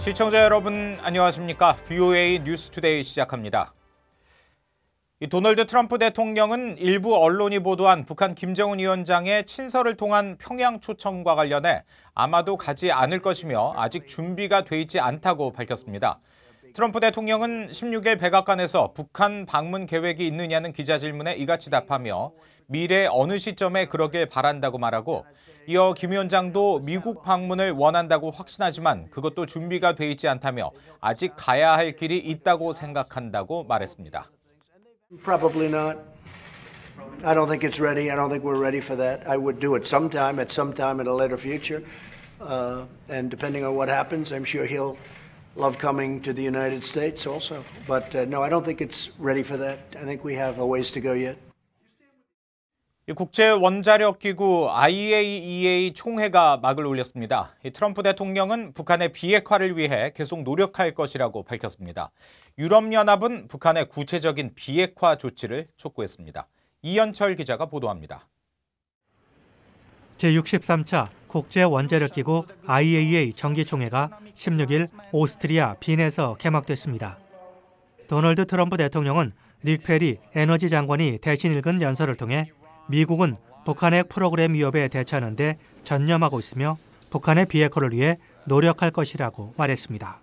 시청자 여러분 안녕하십니까? VOA 뉴스투데이 시작합니다. 도널드 트럼프 대통령은 일부 언론이 보도한 북한 김정은 위원장의 친서를 통한 평양 초청과 관련해 아마도 가지 않을 것이며 아직 준비가 돼 있지 않다고 밝혔습니다. 트럼프 대통령은 16일 백악관에서 북한 방문 계획이 있느냐는 기자 질문에 이같이 답하며 미래 어느 시점에 그러길 바란다고 말하고 이어 김 위원장도 미국 방문을 원한다고 확신하지만 그것도 준비가 돼 있지 않다며 아직 가야 할 길이 있다고 생각한다고 말했습니다. Probably not. I don't think it's ready. I don't think we're ready for that. I would do it sometime, at some time in a later future. And depending on what happens, I'm sure he'll love coming to the United States also. But no, I don't think it's ready for that. I think we have a ways to go yet. 국제원자력기구 IAEA 총회가 막을 올렸습니다. 트럼프 대통령은 북한의 비핵화를 위해 계속 노력할 것이라고 밝혔습니다. 유럽연합은 북한의 구체적인 비핵화 조치를 촉구했습니다. 이현철 기자가 보도합니다. 제63차 국제원자력기구 IAEA 정기총회가 16일 오스트리아 빈에서 개막됐습니다. 도널드 트럼프 대통령은 릭 페리 에너지 장관이 대신 읽은 연설을 통해 미국은 북한의 프로그램 위협에 대처하는 데 전념하고 있으며 북한의 비핵화를 위해 노력할 것이라고 말했습니다.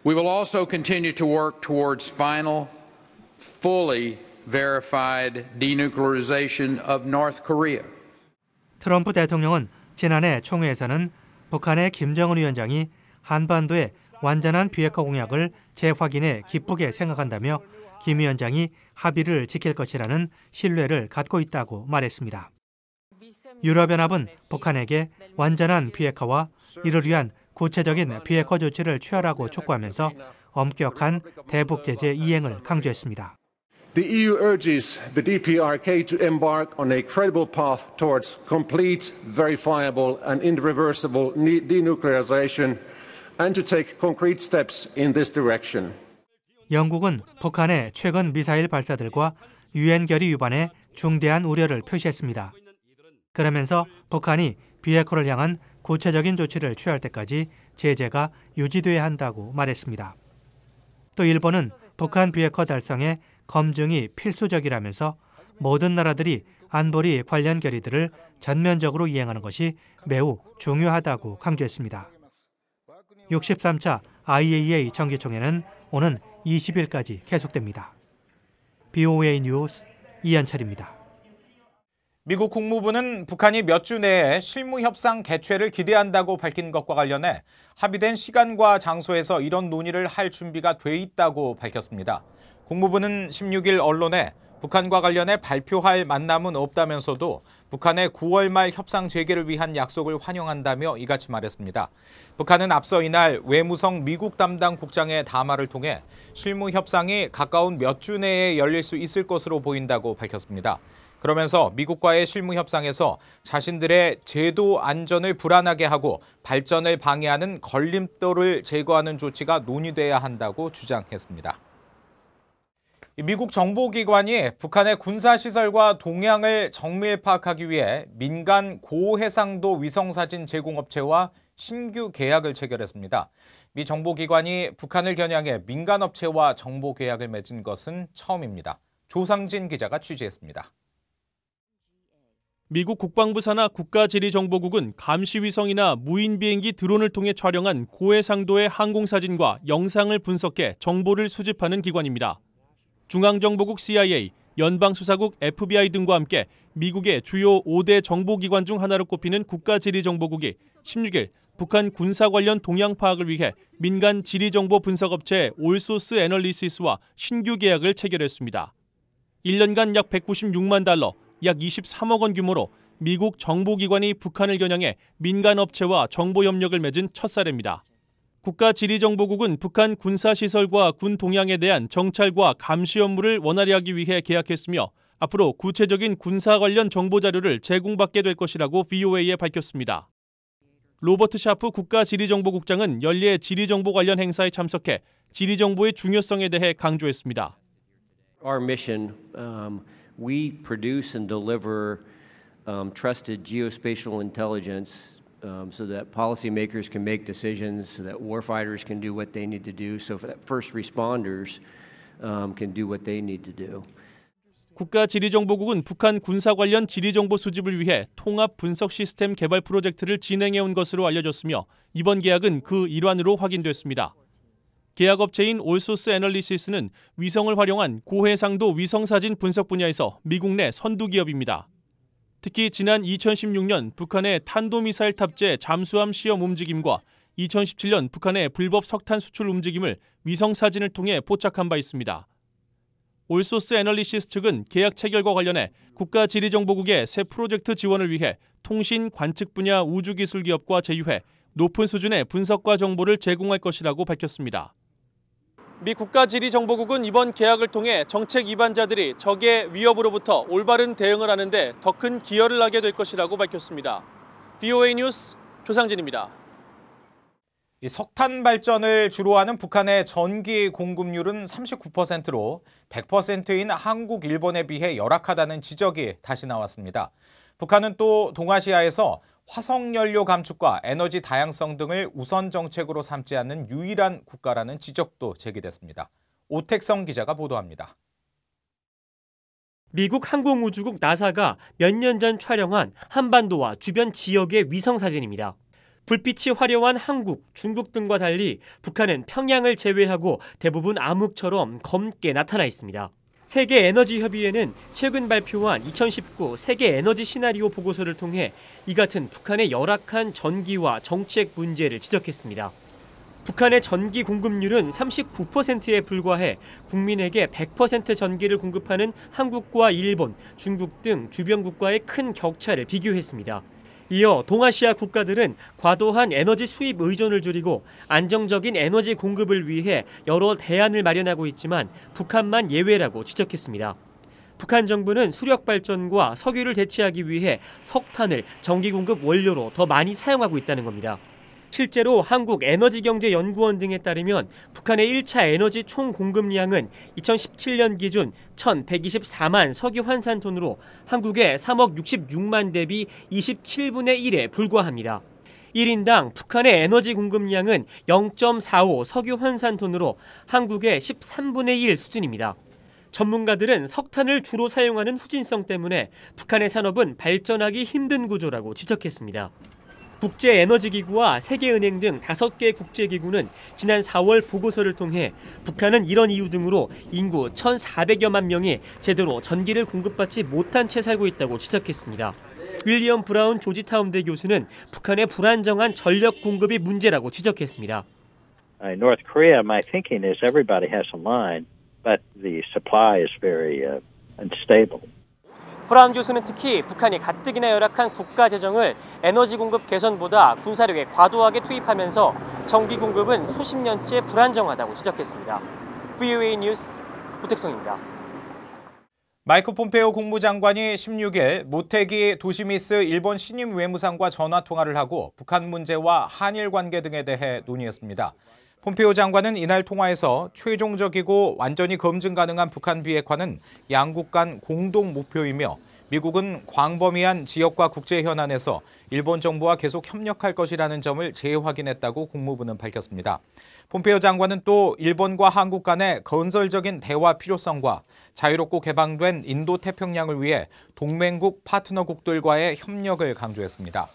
We will also continue to work towards final, fully verified denuclearization of North Korea. 트럼프 대통령은 지난해 총회에서는 북한의 김정은 위원장이 한반도의 완전한 비핵화 공약을 재확인해 기쁘게 생각한다며 김 위원장이 합의를 지킬 것이라는 신뢰를 갖고 있다고 말했습니다. 유럽연합은 북한에게 완전한 비핵화와 이를 위한 구체적인 비핵화 조치를 취하라고 촉구하면서 엄격한 대북 제재 이행을 강조했습니다. The EU urges the DPRK to embark on a credible path towards complete, verifiable and irreversible denuclearization and to take concrete steps in this direction. 영국은 북한의 최근 미사일 발사들과 유엔 결의 위반에 중대한 우려를 표시했습니다. 그러면서 북한이 비핵화를 향한 구체적인 조치를 취할 때까지 제재가 유지돼야 한다고 말했습니다. 또 일본은 북한 비핵화 달성에 검증이 필수적이라면서 모든 나라들이 안보리 관련 결의들을 전면적으로 이행하는 것이 매우 중요하다고 강조했습니다. 63차 IAEA 정기총회는 오는 20일까지 계속됩니다. VOA 뉴스 이현철입니다. 미국 국무부는 북한이 몇 주 내에 실무협상 개최를 기대한다고 밝힌 것과 관련해 합의된 시간과 장소에서 이런 논의를 할 준비가 돼 있다고 밝혔습니다. 국무부는 16일 언론에 북한과 관련해 발표할 만남은 없다면서도 북한의 9월 말 협상 재개를 위한 약속을 환영한다며 이같이 말했습니다. 북한은 앞서 이날 외무성 미국 담당 국장의 담화를 통해 실무 협상이 가까운 몇 주 내에 열릴 수 있을 것으로 보인다고 밝혔습니다. 그러면서 미국과의 실무 협상에서 자신들의 제도 안전을 불안하게 하고 발전을 방해하는 걸림돌을 제거하는 조치가 논의돼야 한다고 주장했습니다. 미국 정보기관이 북한의 군사시설과 동향을 정밀 파악하기 위해 민간 고해상도 위성사진 제공업체와 신규 계약을 체결했습니다. 미 정보기관이 북한을 겨냥해 민간업체와 정보 계약을 맺은 것은 처음입니다. 조상진 기자가 취재했습니다. 미국 국방부 산하 국가지리정보국은 감시위성이나 무인 비행기 드론을 통해 촬영한 고해상도의 항공사진과 영상을 분석해 정보를 수집하는 기관입니다. 중앙정보국 CIA, 연방수사국 FBI 등과 함께 미국의 주요 5대 정보기관 중 하나로 꼽히는 국가지리정보국이 16일 북한 군사 관련 동향 파악을 위해 민간 지리정보 분석업체 올소스 애널리시스와 신규 계약을 체결했습니다. 1년간 약 196만 달러, 약 23억 원 규모로 미국 정보기관이 북한을 겨냥해 민간업체와 정보 협력을 맺은 첫 사례입니다. 국가지리정보국은 북한 군사시설과 군 동향에 대한 정찰과 감시 업무를 원활히 하기 위해 계약했으며 앞으로 구체적인 군사 관련 정보 자료를 제공받게 될 것이라고 VOA에 밝혔습니다. 로버트 샤프 국가지리정보국장은 연례 지리정보 관련 행사에 참석해 지리정보의 중요성에 대해 강조했습니다. Our mission, we produce and deliver trusted geospatial intelligence so that policymakers can make decisions, so that warfighters can do what they need to do, so that first responders can do what they need to do. 국가지리정보국은 북한 군사 관련 지리정보 수집을 위해 통합 분석 시스템 개발 프로젝트를 진행해온 것으로 알려졌으며 이번 계약은 그 일환으로 확인됐습니다. 계약업체인 올소스 애널리시스는 위성을 활용한 고해상도 위성사진 분석 분야에서 미국 내 선두 기업입니다. 특히 지난 2016년 북한의 탄도미사일 탑재 잠수함 시험 움직임과 2017년 북한의 불법 석탄 수출 움직임을 위성사진을 통해 포착한 바 있습니다. 올소스 애널리시스 측은 계약 체결과 관련해 국가지리정보국의 새 프로젝트 지원을 위해 통신 관측 분야 우주기술 기업과 제휴해 높은 수준의 분석과 정보를 제공할 것이라고 밝혔습니다. 미 국가지리정보국은 이번 계약을 통해 정책 위반자들이 적의 위협으로부터 올바른 대응을 하는데 더 큰 기여를 하게 될 것이라고 밝혔습니다. VOA 뉴스 조상진입니다. 이 석탄 발전을 주로 하는 북한의 전기 공급률은 39%로 100%인 한국, 일본에 비해 열악하다는 지적이 다시 나왔습니다. 북한은 또 동아시아에서 화석연료 감축과 에너지 다양성 등을 우선 정책으로 삼지 않는 유일한 국가라는 지적도 제기됐습니다. 오택성 기자가 보도합니다. 미국 항공우주국 나사가 몇 년 전 촬영한 한반도와 주변 지역의 위성사진입니다. 불빛이 화려한 한국, 중국 등과 달리 북한은 평양을 제외하고 대부분 암흑처럼 검게 나타나 있습니다. 세계에너지협의회는 최근 발표한 2019 세계 에너지 시나리오 보고서를 통해 이 같은 북한의 열악한 전기와 정책 문제를 지적했습니다. 북한의 전기 공급률은 39%에 불과해 국민에게 100% 전기를 공급하는 한국과 일본, 중국 등 주변 국가의 큰 격차를 비교했습니다. 이어 동아시아 국가들은 과도한 에너지 수입 의존을 줄이고 안정적인 에너지 공급을 위해 여러 대안을 마련하고 있지만 북한만 예외라고 지적했습니다. 북한 정부는 수력 발전과 석유를 대체하기 위해 석탄을 전기 공급 원료로 더 많이 사용하고 있다는 겁니다. 실제로 한국에너지경제연구원 등에 따르면 북한의 1차 에너지 총 공급량은 2017년 기준 1,124만 석유 환산톤으로 한국의 3억 66만 대비 27분의 1에 불과합니다. 1인당 북한의 에너지 공급량은 0.45 석유 환산톤으로 한국의 13분의 1 수준입니다. 전문가들은 석탄을 주로 사용하는 후진성 때문에 북한의 산업은 발전하기 힘든 구조라고 지적했습니다. 국제에너지기구와 세계은행 등 5개 국제기구는 지난 4월 보고서를 통해 북한은 이런 이유 등으로 인구 1,400여만 명이 제대로 전기를 공급받지 못한 채 살고 있다고 지적했습니다. 윌리엄 브라운 조지타운대 교수는 북한의 불안정한 전력 공급이 문제라고 지적했습니다. North Korea, my thinking is everybody has a line, but the supply is very unstable. 브라운 교수는 특히 북한이 가뜩이나 열악한 국가 재정을 에너지 공급 개선보다 군사력에 과도하게 투입하면서 전기 공급은 수십 년째 불안정하다고 지적했습니다. VOA 뉴스 오택성입니다. 마이크 폼페오 국무장관이 16일 모테기 도시미스 일본 신임 외무상과 전화 통화를 하고 북한 문제와 한일 관계 등에 대해 논의했습니다. 폼페오 장관은 이날 통화에서 최종적이고 완전히 검증 가능한 북한 비핵화는 양국 간 공동 목표이며 미국은 광범위한 지역과 국제 현안에서 일본 정부와 계속 협력할 것이라는 점을 재확인했다고 국무부는 밝혔습니다. 폼페오 장관은 또 일본과 한국 간의 건설적인 대화 필요성과 자유롭고 개방된 인도태평양을 위해 동맹국 파트너국들과의 협력을 강조했습니다.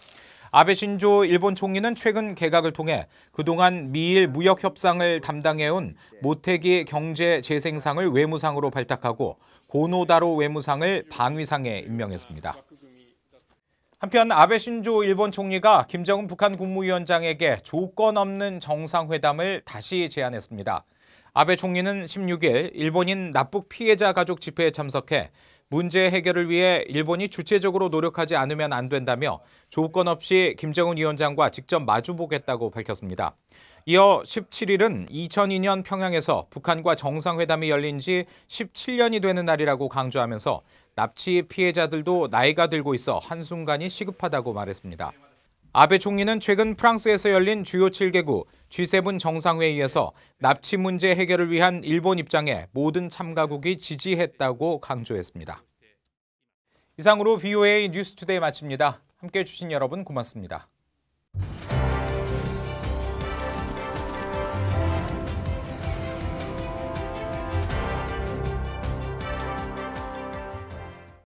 아베 신조 일본 총리는 최근 개각을 통해 그동안 미일 무역 협상을 담당해온 모테기 경제재생상을 외무상으로 발탁하고 고노다로 외무상을 방위상에 임명했습니다. 한편 아베 신조 일본 총리가 김정은 북한 국무위원장에게 조건 없는 정상회담을 다시 제안했습니다. 아베 총리는 16일 일본인 납북 피해자 가족 집회에 참석해 문제 해결을 위해 일본이 주체적으로 노력하지 않으면 안 된다며 조건 없이 김정은 위원장과 직접 마주보겠다고 밝혔습니다. 이어 17일은 2002년 평양에서 북한과 정상회담이 열린 지 17년이 되는 날이라고 강조하면서 납치 피해자들도 나이가 들고 있어 한순간이 시급하다고 말했습니다. 아베 총리는 최근 프랑스에서 열린 주요 7개국 G7 정상회의에서 납치 문제 해결을 위한 일본 입장에 모든 참가국이 지지했다고 강조했습니다. 이상으로 VOA 뉴스투데이 마칩니다. 함께해 주신 여러분 고맙습니다.